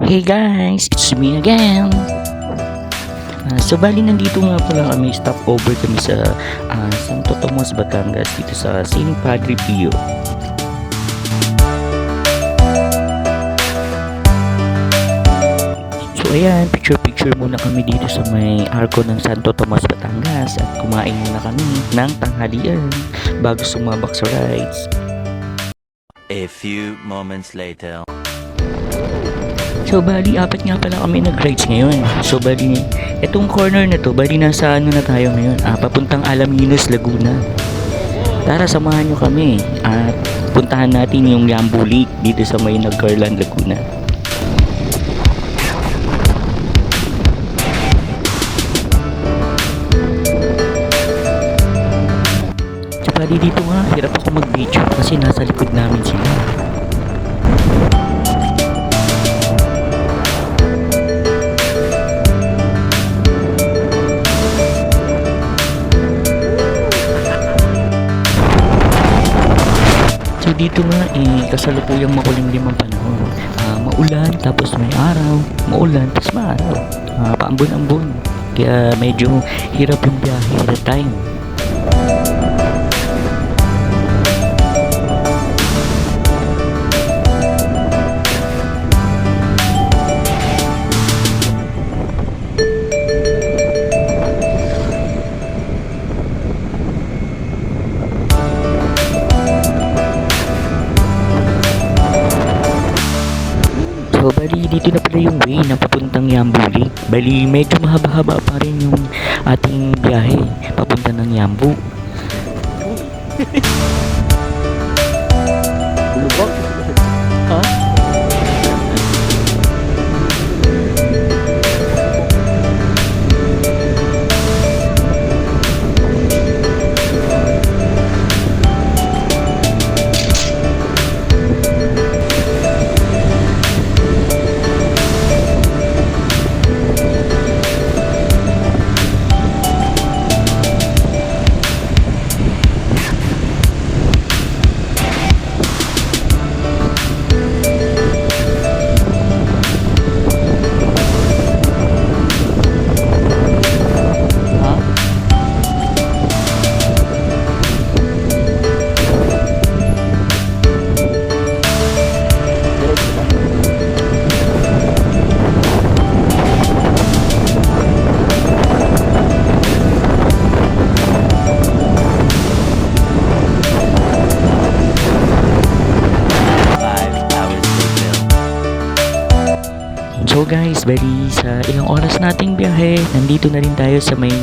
Hey guys, it's me again. Bali nandito nga pala kami, stopover kami sa Santo Tomas, Batangas, dito sa St. Padre Pio. So ayan, picture muna kami dito sa may arko ng Santo Tomas, Batangas at kumain muna kami ng tanghalian bago sumabak sa rides. A few moments later. So bali, apat nga pala kami nag-rides ngayon. So bali, itong corner na to, bali nasa ano na tayo ngayon? Papuntang Alaminos, Laguna. Tara, samahan nyo kami at puntahan natin yung Yambu Lake dito sa may Nagcarlan, Laguna. So bali dito nga, hirap ako mag-video kasi nasa likod namin sila. So dito nga kasalukuyang makulimlim ang panahon. Maulan tapos may araw, maulan tapos maaraw. Paambon-ambon. Kaya medyo hirap yung biyahe at time. So, bali, dito na pala yung way na papuntang Yambu Lake. Bali, medyo mahaba-haba pa rin yung ating biyahe papunta ng Yambu. Lubog? Ha? So guys, bali sa ilang oras nating biyahe, nandito na rin tayo sa may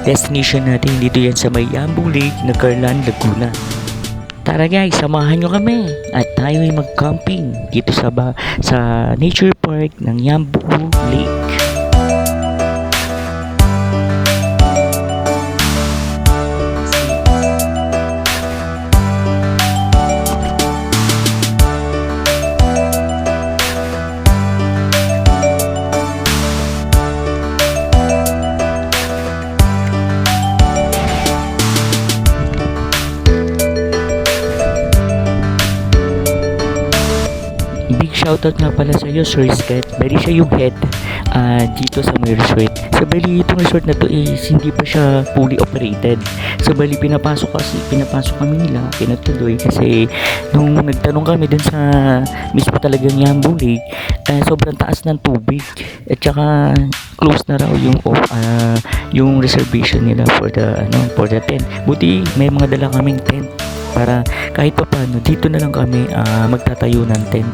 destination natin. Dito yan sa may Yambu Lake, Nagcarlan, Laguna. Tara guys, samahan nyo kami at tayo ay mag-camping dito sa nature park ng Yambu Lake. Big shoutout nga pala sa iyo, Sir Scott. Bali siya yung head dito sa may resort. So bali itong resort na to is hindi pa siya fully operated. So bali pinapasok kami nila, pinatuloy kasi nung nagtanong kami dun sa mismo talagang Yambu Lake, sobrang taas ng tubig at saka close na raw yung reservation nila for the tent. Buti may mga dala kaming tent para kahit pa paano dito na lang kami magtatayo ng tent.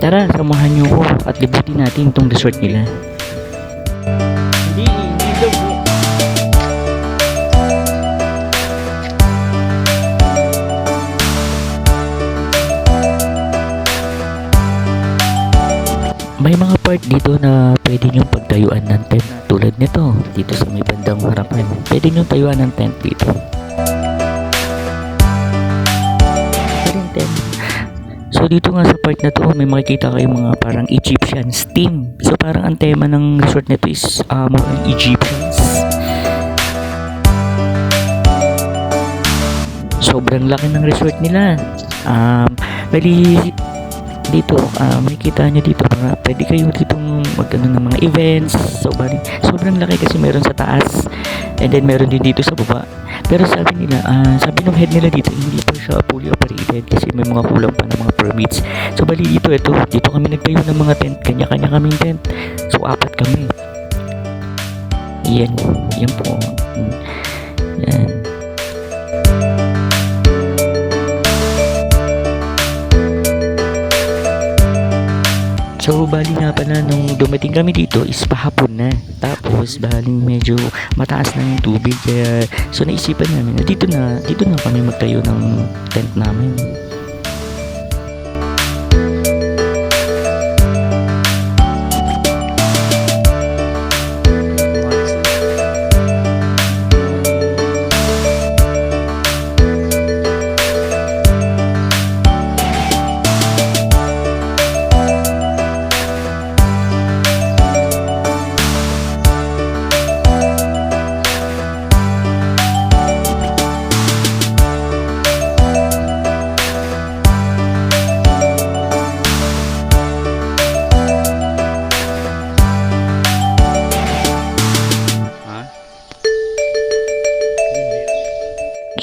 Tara, samahan niyo ko at libutin natin itong resort nila. Hindi daw. May mga part dito na pwede niyong pagtayuan ng tent tulad nito dito sa may bandang harapan. Pwede niyong tayuan ng tent dito. So dito nga sa part na to, may makikita kayong mga parang Egyptian theme. So parang ang tema ng resort nito is more on Egyptians. So sobrang laki ng resort nila. Bali dito, makikita nyo dito, pwede kayo dito magano ng mga events. So bali, sobrang laki kasi meron sa taas and then meron din dito sa baba. Pero sabi nila, sabi ng head nila dito, hindi pa siya fully operated kasi may mga kulang pa ng mga permits. So bali dito kami nagtayo ng mga tent, kanya-kanya kaming tent. So 4 kami. Yan po. Yan. So, bali nga pala, nung dumating kami dito is pahapon na. Tapos, bali medyo mataas na yung tubig. Kaya, so naisipan namin na dito na kami magtayo ng tent namin.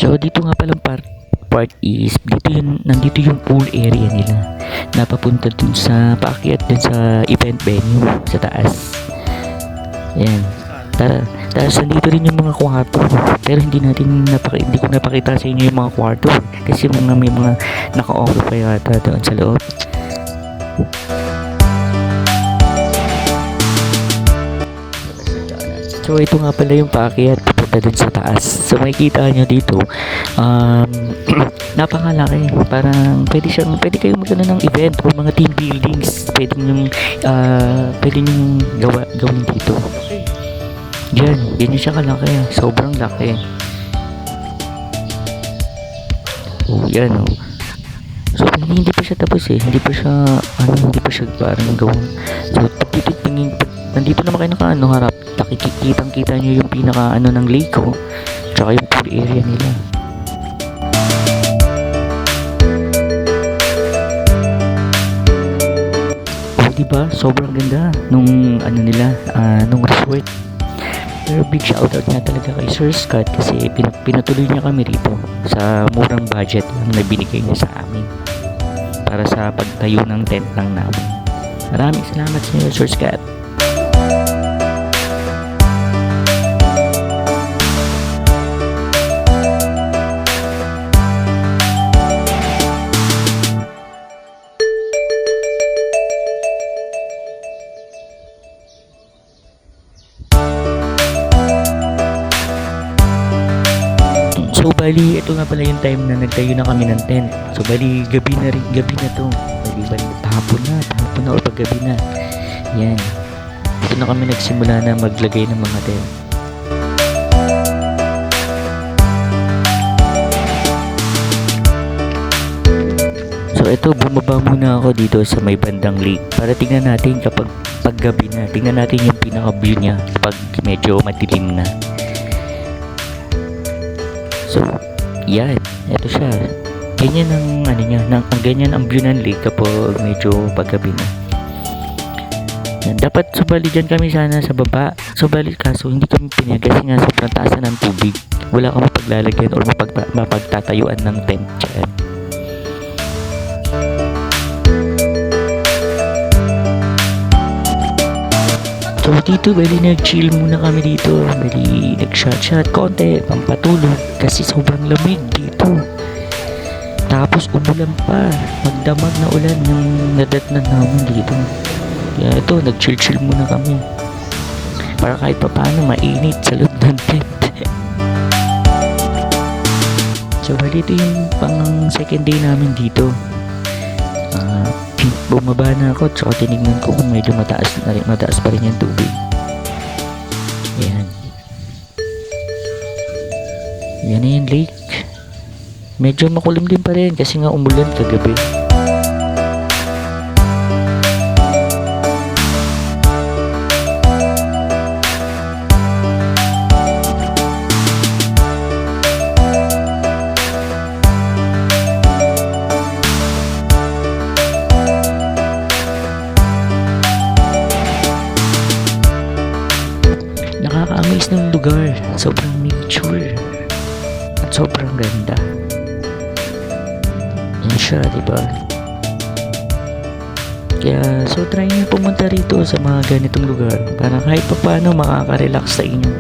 So dito nga palang part is nandito yung pool area nila na papunta dun sa paakyat dun sa event venue sa taas. Ayan. Tapos nandito rin yung mga kwarto. Pero hindi ko napakita sa inyo yung mga kwarto kasi may mga naka-offer pa yata doon sa loob. So ito nga pala yung paakyat papunta dun sa taas. So makikita nyo dito, napakalaki. Parang pwede kayong magkaroon ng event o mga team buildings. Pwede nyong gawin dito. Yan siya kalaki. Sobrang laki. Yan o. So hindi pa siya tapos eh. Hindi pa siya parang gawin. So dito nandito naman kayo harap. Kitang-kita nyo yung pinaka ng lake tsaka yung pool area nila. Diba? Sobrang ganda nung nung resort. Pero big shoutout nga talaga kay Sir Scott kasi pinatuloy niya kami rito sa murang budget lang na binigay niya sa amin para sa pagtayo ng tent lang namin. Maraming salamat sa inyo, Sir Scott. So bali, ito nga pala yung time na nagtayo na kami ng tent. So bali, gabi na to. Bali, hapon na o paggabi na. Yan. Dito na kami nagsimula na maglagay ng mga tent. So ito, bumaba muna ako dito sa may bandang lake para tingnan natin kapag paggabi na. Tingnan natin yung pinaka-view niya pag medyo madilim na. So, yan. Ito siya. Ganyan ang ganyan ang view ng lake kapag medyo paggabi na. Yan. Dapat subali dyan kami sana sa baba. Subali kaso hindi kami pinag kasi nga sobrang taas na ng tubig. Wala kang mapaglalagyan or mapagtatayuan ng tent dyan. So dito, bali nag-chill muna kami dito. Bali nag-shot konti, pampatulog kasi sobrang lamig dito. Tapos umulan pa. Magdamag na ulan yung nadatnan namin dito. Kaya ito, nag-chill muna kami. Para kahit pa paano mainit sa loob ng tent. So bali ito yung pang second day namin dito. Bumaba na ako tsaka tinignan ko kung medyo mataas pa rin yung tubig. Ayan. Yan na yung lake. Medyo makulimlim pa rin kasi nga umulan kagabi. ng lugar. Sobrang nature. At sobrang ganda. Yan siya, diba? Kaya, so try nyo pumunta rito sa mga ganitong lugar para kahit pa paano makaka-relax sa inyo.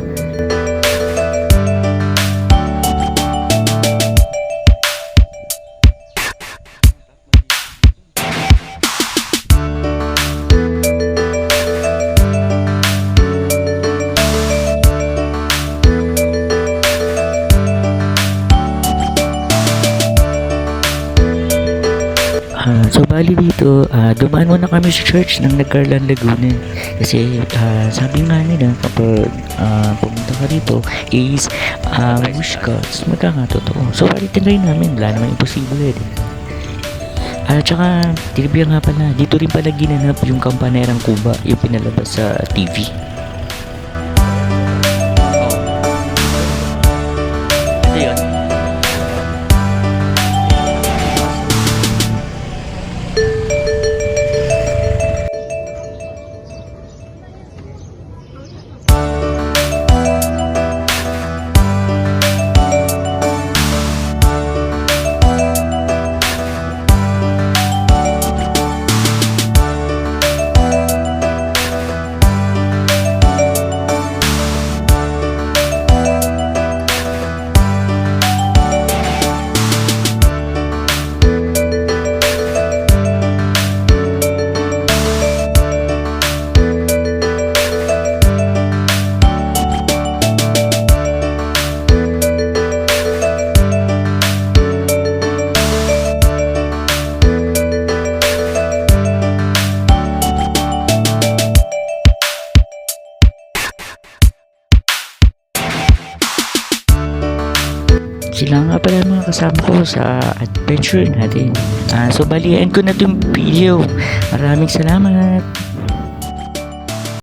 So bali dito, dumaan muna kami sa church ng Nagcarlan Laguna. Kasi sabi nga nila kapag pumunta ka rito is wish ka, tapos magkakatotoo. So bali tinry namin, wala naman imposible eh. At saka, trivia nga pala, dito rin pala ginanap yung Kampanerang Kuba, yung pinalabas sa TV. Ito yun. Sila nga pala mga kasama ko sa adventure natin. So balian ko na itong video. Maraming salamat.